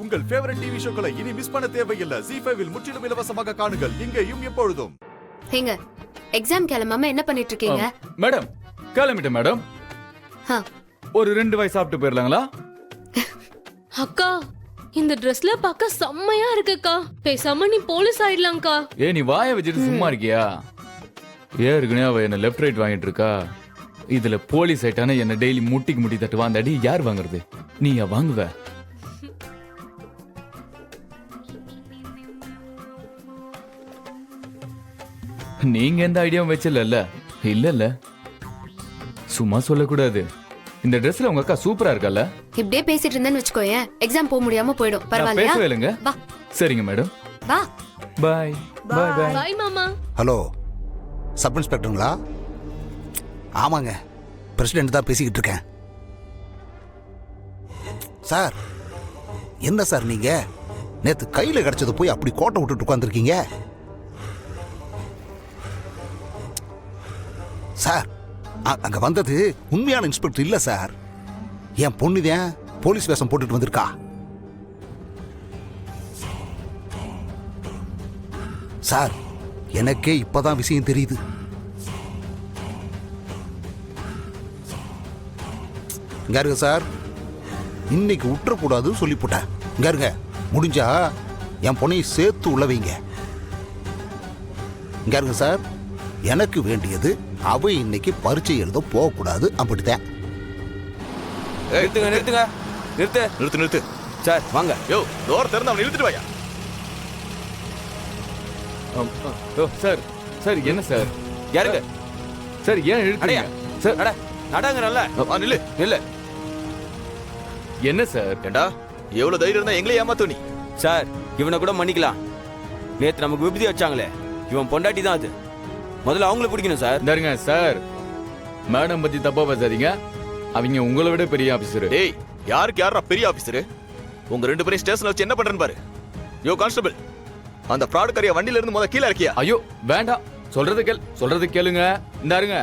உங்கள் favourite TV ஷோக்களை இனி miss பண்ண தேவையில்லை. ZEE5 இல் முற்றிலும் இலவசமாக காணுங்கள். இங்கேயும் எப்பொழுதும். ஏங்க எக்ஸாம் கிளம்பாம என்ன பண்ணிட்டு இருக்கீங்க? மேடம் கிளம்பிட்டேன் மேடம். ஒரு 2 வாய் சாப்பிட்டு போயிடலாங்களா? அக்கா இந்த ட்ரெஸ்ல பார்க்க செம்மையா இருக்குக்கா. பேசாம நீ போலீஸ் ஆயிடலாம்க்கா. நீ வாயை வச்சுட்டு சும்மா இருக்கியா? ஏற்கனவே அவ என்ன லெஃப்ட் ரைட் வாங்கிட்டு இருக்கா. இதுல போலீஸ் ஆயிட்டானே என்ன டெய்லி முட்டிக்கு முட்டி தட்டுவா. அந்த அடி யார் வாங்குறது? நீயா வாங்குவ? நீங்க எந்த ஐடியாவும் வச்சல இல்ல சும்மா சொல்லக்கூடாது. இந்த ட்ரெஸ்ல உங்க அக்கா சூப்பரா இருக்கல்ல. இப்படியே பேசிட்டு இருந்தேன்னு வச்சுக்கோயேன், எக்ஸாம் போக முடியாம போயிடும். பரவாயில்லையா? பேசவே இல்லைங்க. வா. சரிங்க மேடம். வா. பாய் பாய் பாய். பாய் மாமா. ஹலோ, சப் இன்ஸ்பெக்டருங்களா? ஆமாங்க, பிரசிடென்ட் தான் பேசிக்கிட்டு இருக்கேன். சார், என்ன சார் நீங்க நேத்து கையில கிடைச்சது போய் அப்படி கோட்டை விட்டுட்டு உட்காந்துருக்கீங்க? சார், அங்க வந்தது உண்மையான இன்ஸ்பெக்டர் இல்ல சார். என் பொண்ணுதான் போலீஸ் வேஷம் போட்டுட்டு வந்திருக்கா. சார், எனக்கே இப்பதான் விஷயம் தெரியுது. இங்க இருங்க சார், இன்னைக்கு விட்டுறக்கூடாது சொல்லி போட்டேன். இங்க இருங்க, முடிஞ்சா என் பொண்ணையும் சேர்த்து உள்ள வைங்க. இங்க இருங்க சார், எனக்கு வேண்டியது அவ இன்னைக்கு பரீட்சை எழுத போகக்கூடாது. அப்படித்தான். நிறுத்து சார், வாங்க. யோ, டோர் திறந்து அவனை இழுத்துட்டு வாயா. சார் சார் என்ன சார்? யாருங்க சார் ஏன் இழுத்தீங்க? சார் அட நடங்கறல்ல. நில்லு நில்லு. என்ன சார்? ஏண்டா எவ்வளவு தைரியம் இருந்தா எங்களை ஏமாத்து நீ? சார், இவனை கூட மன்னிக்கலாம். நேத்து நமக்கு விபதி வச்சாங்களே, இவன் பொண்டாட்டி தான் அது. முதல்ல அவங்களை பிடிக்கணும் சார். இந்தாருங்க சார், மேடம் பத்தி தப்பா பேசாதீங்க. அவங்க உங்களை விட பெரிய ஆபீசர். டேய், யாருக்கு யாரா பெரிய ஆபீசர்? உங்க 2 பேரும் ஸ்டேஷன்ல வச்சு என்ன பண்றேன்னு பாரு. யோ கான்ஸ்டபிள், அந்த ஃப்ராடுக்காரிய வண்டியில இருந்து முதல்ல கீழ இறக்கியா? ஐயோ வேண்டாம், சொல்றது கேளுங்க. இந்தாருங்க,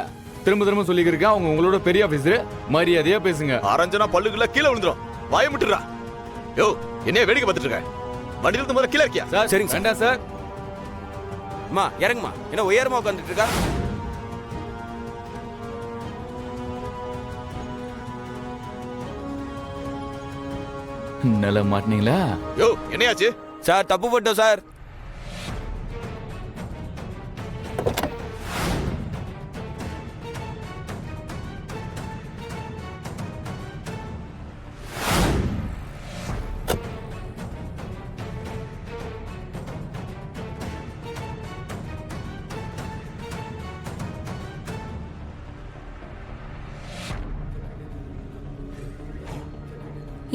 திரும்ப சொல்லிக்கிறேன், அவங்க உங்களோட பெரிய ஆபீசர். மரியாதையா பேசுங்க. அரஞ்சனா பல்லுக்குள்ள கீழே விழுந்துரும். வாயை முட்டுறா. யோ, என்னைய வேடிக்கை பார்த்துட்டு இருக்க? வண்டியில இருந்து முதல்ல கீழ இறக்கியா? சார் சரிங்க, வேண்டாம் சார். அம்மா இறங்குமா, என்ன உயரமா உட்காந்துட்டு இருக்கா? நல்லா மாட்டினீங்களா? யோ, என்னையாச்சு? சார், தப்பு போட்டோம் சார்.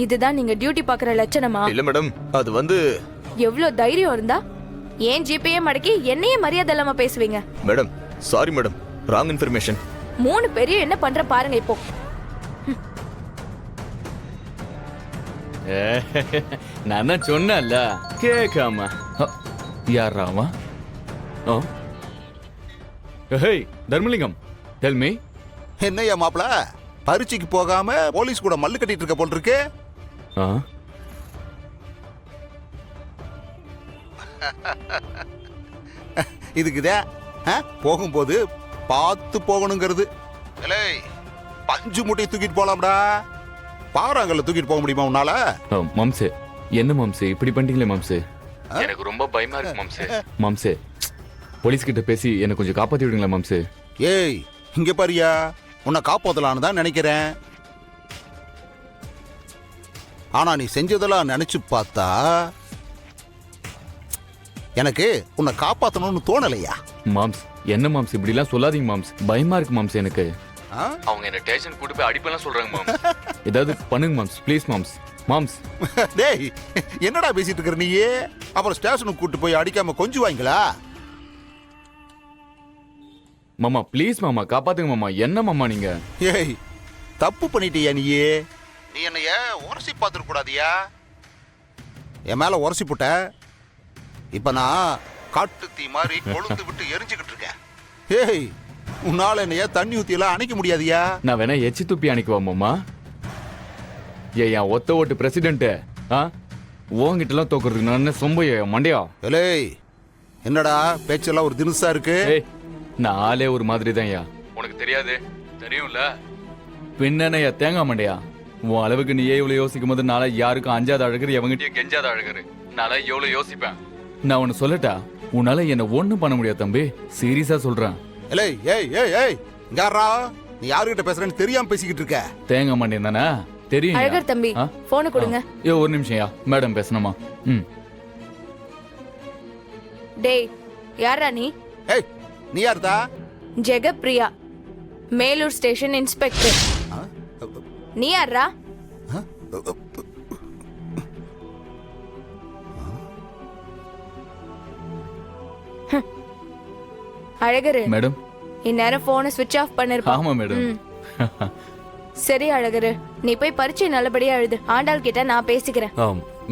இதுதான் நீங்க டியூட்டி பாக்குற லட்சணமா? இல்ல மேடம், அது வந்து எவ்வளவு தைரியம் இருந்தா ஏன் ஜிபிஏ மடக்கி என்னையே மரியாதை இல்லாம பேசுவீங்க? Madam, sorry madam, wrong information. 3 பேரையும் என்ன பண்ற பாருங்க இப்போ. நான் தான் சொன்னேன்ல, கேட்காம. யார் Rama? Hey Dharmalingam, tell me. என்னையா மாப்பிள, பரீட்சைக்கு போகாம போலீஸ் கூட மல்லு கட்டிட்டு இருக்க போல் இருக்கு. இதுக்குதான் போகும்போது பார்த்து போகணுங்கிறது. பஞ்சு மூட்டையை தூக்கிட்டு போலாம்டா, பாறாங்கல்ல தூக்கிட்டு போக முடியுமா உன்னால? மாம்சே, என்ன மாம்சே இப்படி பண்ணிட்டீங்களே மாம்சே? எனக்கு ரொம்ப பயமா இருக்கு மாம்சே. மாம்சே, போலீஸ் கிட்ட பேசி எனக்கு கொஞ்சம் காப்பாத்தி விடுங்களா மாம்சே? ஏய், இங்க பாரியா, உன்னை காப்பாத்தலான்னு தான் நினைக்கிறேன். ஆனா நீ செஞ்சதெல்லாம் நினைச்சு பார்த்தா எனக்கு உன்னை காப்பாத்தணும்னு தோணலையா? மாம்ஸ், என்ன மாம்ஸ் இப்படி எல்லாம் சொல்லாதீங்க மாம்ஸ், பயமா இருக்கு மாம்ஸ் எனக்கு. அவங்க என்ன ஸ்டேஷன் கூட்டி போய் அடிப்பெல்லாம் சொல்றாங்க மாம்ஸ். ஏதாவது பண்ணுங்க மாம்ஸ், ப்ளீஸ் மாம்ஸ். மாம்ஸ் டேய், என்னடா பேசிட்டு இருக்கிற நீயே? அப்புறம் ஸ்டேஷனுக்கு கூட்டி போய் அடிக்காம கொஞ்சம் வாங்கிங்களா? மாமா ப்ளீஸ் மாமா, காப்பாத்துங்க மாமா. என்ன மாமா நீங்க? ஏய், தப்பு பண்ணிட்டியா நீயே? நீ என்னைய உரசி பார்த்துட கூடாதியா? என் மேல உரசி போட்ட, இப்ப நான் காட்டு தீ மாதிரி கொழுந்து விட்டு எரிஞ்சுக்கிட்டு இருக்கேன். ஏய், உன்னால என்னைய தண்ணி ஊத்தி எல்லாம் அணைக்க முடியாதியா? நான் வேணா எச்சி துப்பி அணைக்குவா மாமா? ஏன் ஒத்த ஓட்டு பிரசிடென்ட் உன்கிட்டலாம் தோக்குறதுக்கு நான் என்ன சொம்பையா மண்டையா? ஏலே என்னடா பேச்செல்லாம் ஒரு தினுசா இருக்கு. ஏய் நான் ஆளே ஒரு மாதிரி தான்யா. உனக்கு தெரியாது? தெரியும்ல. பின்னனையா தேங்காய் மண்டையா? உன் அளவுக்கு நீ இவ்வளவு யோசிக்கும் போது நாளை யாருக்கும் அஞ்சாத அழகரு எவங்கிட்டயும் கெஞ்சாத அழகரு. நாளை எவ்வளவு யோசிப்பேன். நான் உன்னை சொல்லட்டா, உன்னால என்ன ஒண்ணும் பண்ண முடியாது தம்பி. சீரியஸா சொல்றேன். ஏலே ஏய் ஏய் ஏய் இங்காரா, நீ யாருகிட்ட பேசுறேன்னு தெரியாம பேசிக்கிட்டு இருக்க. தேங்காய் மண்டை தானே தெரியும். அழகர் தம்பி போனை கொடுங்க. ஒரு நிமிஷம்யா, மேடம் பேசணுமா? ம். டேய் யாரா நீ? ஏய் நீ யாருதா? ஜெகப்பிரியா, மேலூர் ஸ்டேஷன் இன்ஸ்பெக்டர். நீ யாரா? அழகரு மேடம். இந்நேரம் போனை ஸ்விட்ச் ஆஃப் பண்ணிருப்பா. ஆமா மேடம். சரி அழகரு, நீ போய் பரீட்சை நல்லபடியா எழுது. ஆண்டாள் கிட்ட நான் பேசிக்கிறேன்.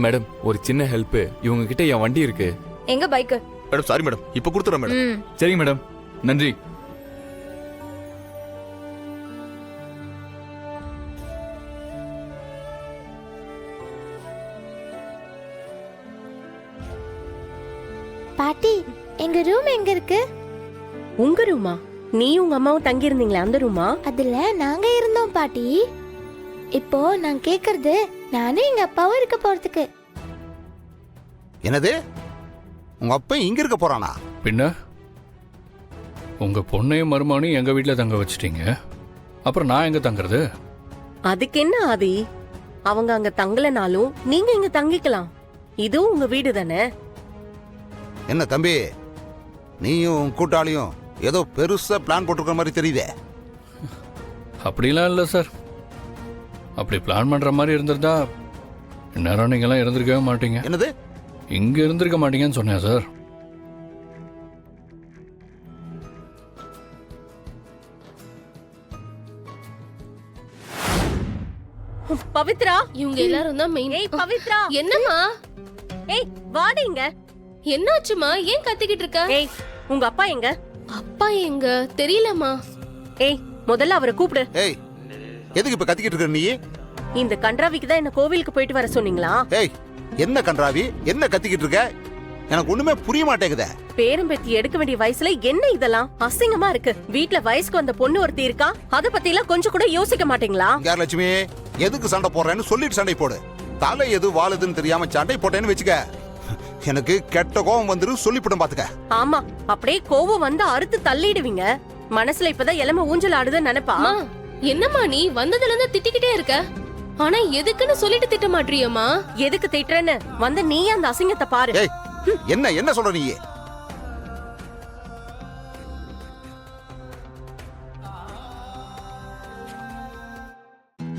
மேடம் ஒரு சின்ன ஹெல்ப். இவங்க கிட்ட என் வண்டி இருக்கு. எங்க பைக்கு? மேடம் சாரி மேடம், இப்ப கொடுத்துறேன் மேடம். சரிங்க மேடம், நன்றி. பாட்டி, எங்க ரூம் எங்க இருக்கு? உங்க ரூமா? நீ உங்க அம்மாவும் தங்கி இருந்தீங்களே அந்த ரூமா? அதுல நாங்க இருந்தோம் பாட்டி. இப்போ நான் கேக்குறது நானும் எங்க அப்பாவும் இருக்க போறதுக்கு. என்னது? உங்க அப்பா இங்க இருக்க போறானா? பின்ன உங்க பொண்ணையும் மருமானையும் எங்க வீட்டுல தங்க வச்சிட்டீங்க, அப்புறம் நான் எங்க தங்குறது? அதுக்கு என்ன ஆதி, அவங்க அங்க தங்கலனாலும் நீங்க இங்க தங்கிக்கலாம். இதுவும் உங்க வீடு தானே. என்ன தம்பி, நீயும் உன் கூட்டாளியும் ஏதோ பெருசா பிளான் போட்டிருக்கிற மாதிரி தெரியுதே. அப்படிலாம் இல்லை சார். அப்படி பிளான் பண்ற மாதிரி இருந்திருந்தா இந்நேரம் நீங்கெல்லாம் இருந்திருக்கவே மாட்டீங்க. என்னது? இங்க இருந்திருக்க மாட்டீங்கன்னு சொன்னேன் சார். பவித்ரா, இவங்க எல்லாரும் தான் மெயின். ஏய் பவித்ரா. என்னம்மா? ஏய் வாடிங்க. என்னாச்சுமா? ஏன் கத்திக்கிட்டு இருக்க? ஏய் உங்க அப்பா எங்க? அப்பா எங்க தெரியலம்மா. ஏய் முதல்ல அவரை கூப்பிடு. ஏய் எதுக்கு இப்ப கத்திக்கிட்டு இருக்க நீ? இந்த கன்றாவிக்கு தான் என்ன கோவிலுக்கு போயிட்டு வர சொன்னீங்களா? ஏய் என்ன கன்றாவி, என்ன கத்திக்கிட்டு இருக்க? எனக்கு ஒண்ணுமே புரிய மாட்டேங்குதே. பேரம்பேத்தி எடுக்க வேண்டிய வயசுல என்ன இதெல்லாம் அசிங்கமா இருக்கு. வீட்ல வயசுக்கு வந்த பொண்ணு ஒருத்தி இருக்கா, அத பத்தி எல்லாம் கொஞ்சம் கூட யோசிக்க மாட்டீங்களா? யார் லட்சுமி, எதுக்கு சண்டை போடுறேன்னு சொல்லிட்டு சண்டை போடு. தலை எது வாழுதுன்னு தெரியாம சண்டை போட்டேன்னு வச்சுக்க, எனக்கு கெட்ட கோபம் வந்துரும். சொல்லிவிடும் பாத்துக்க. ஆமா, அப்படியே கோவம் வந்து அறுத்து தள்ளிடுவீங்க. மனசுல இப்பதான் இளம ஊஞ்சல் ஆடுதுன்னு நினைப்பா. என்னம்மா நீ வந்ததுல இருந்து திட்டிக்கிட்டே இருக்க, ஆனா எதுக்குன்னு சொல்லிட்டு திட்ட மாட்டியம்மா? எதுக்கு திட்டுறேன்னு வந்து நீ அந்த அசிங்கத்தை பாரு. ஏய் என்ன என்ன சொல்ற நீ?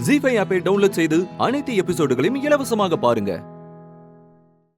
ஜீ5 ஆப்பை டவுன்லோட் செய்து அனைத்து எபிசோடுகளையும் இலவசமாக பாருங்க.